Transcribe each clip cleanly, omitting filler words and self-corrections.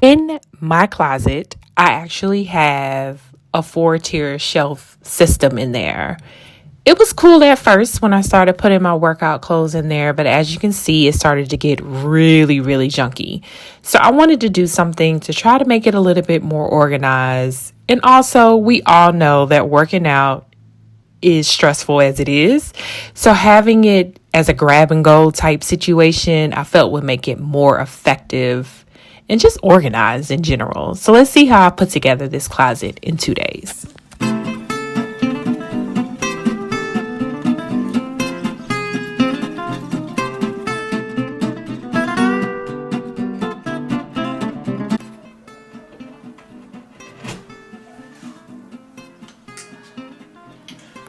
In my closet, I actually have a 4-tier shelf system in there. It was cool at first when I started putting my workout clothes in there, but as you can see, it started to get really, really junky. So I wanted to do something to try to make it a little bit more organized. And also, we all know that working out is stressful as it is. So having it as a grab and go type situation, I felt would make it more effective and just organized in general. So let's see how I put together this closet in 2 days.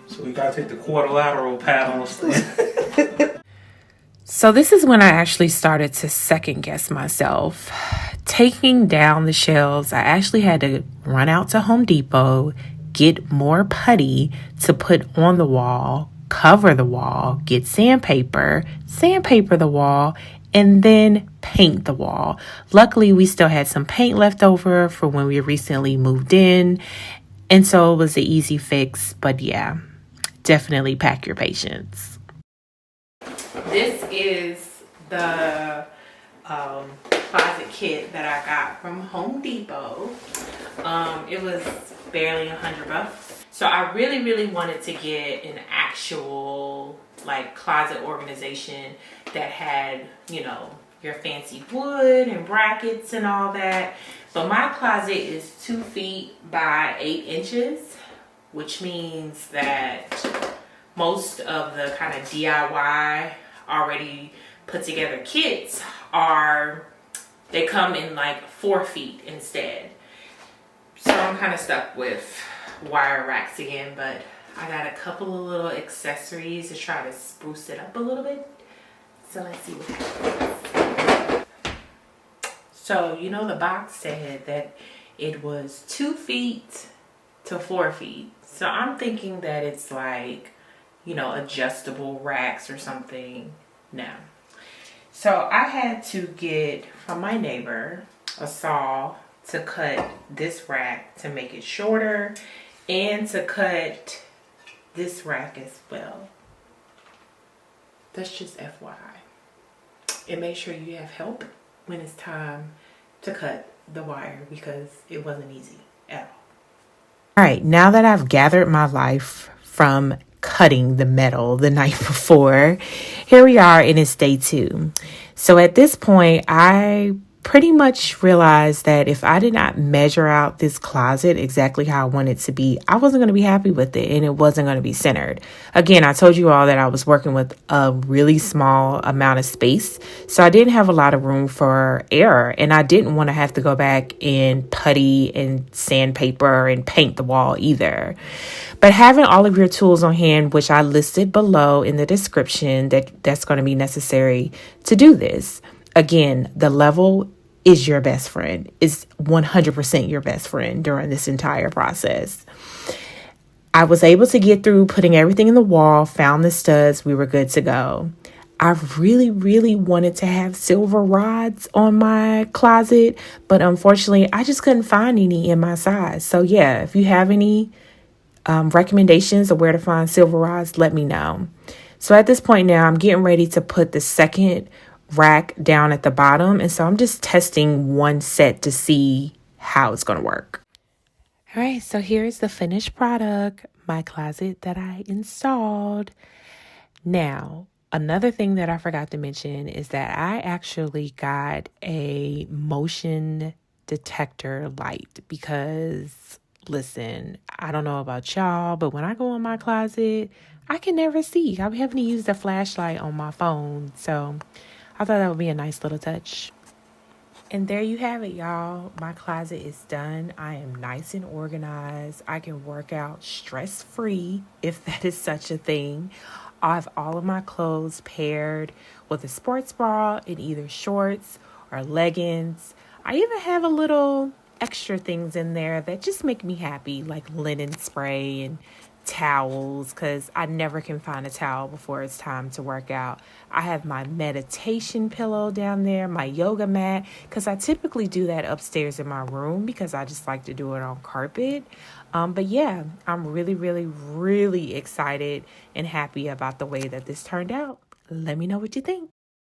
So we gotta take the quadrilateral paddles. So this is when I actually started to second guess myself. Taking down the shelves, I actually had to run out to Home Depot, get more putty to put on the wall, cover the wall, get sandpaper the wall, and then paint the wall. Luckily, we still had some paint left over for when we recently moved in, and so it was an easy fix, but yeah, definitely pack your patience. This is the closet kit that I got from Home Depot. It was barely $100. So I really, really wanted to get an actual like closet organization that had, your fancy wood and brackets and all that. But my closet is 2 feet by 8 inches, which means that most of the kind of DIY already put together kits they come in like 4 feet instead. So I'm kind of stuck with wire racks again, but I got a couple of little accessories to try to spruce it up a little bit. So let's see what happens. So, the box said that it was 2 feet to 4 feet. So I'm thinking that it's like, adjustable racks or something. No. So I had to get from my neighbor a saw to cut this rack to make it shorter and to cut this rack as well. That's just FYI. And make sure you have help when it's time to cut the wire because it wasn't easy at all. All right, now that I've gathered my life from cutting the metal the night before, here we are and it's day 2. So at this point, I pretty much realized that if I did not measure out this closet exactly how I wanted it to be, I wasn't going to be happy with it and it wasn't going to be centered. Again, I told you all that I was working with a really small amount of space, so I didn't have a lot of room for error, and I didn't want to have to go back and putty and sandpaper and paint the wall either. But having all of your tools on hand, which I listed below in the description, that's going to be necessary to do this. Again, the level is your best friend, is 100% your best friend during this entire process. I was able to get through putting everything in the wall, found the studs, we were good to go. I really, really wanted to have silver rods on my closet, but unfortunately, I just couldn't find any in my size. So yeah, if you have any recommendations of where to find silver rods, let me know. So at this point now, I'm getting ready to put the second rack down at the bottom, and so I'm just testing one set to see how it's going to work. All right, so here's the finished product, my closet that I installed. Now, another thing that I forgot to mention is that I actually got a motion detector light because, listen, I don't know about y'all, but when I go in my closet, I can never see. I'm having to use the flashlight on my phone, so I thought that would be a nice little touch. And there you have it, y'all. My closet is done. I am nice and organized. I can work out stress-free, if that is such a thing. I have all of my clothes paired with a sports bra in either shorts or leggings. I even have a little extra things in there that just make me happy, like linen spray and towels because I never can find a towel before it's time to work out. I have my meditation pillow down there, my yoga mat, because I typically do that upstairs in my room because I just like to do it on carpet. But yeah, I'm really, really, really excited and happy about the way that this turned out. Let me know what you think.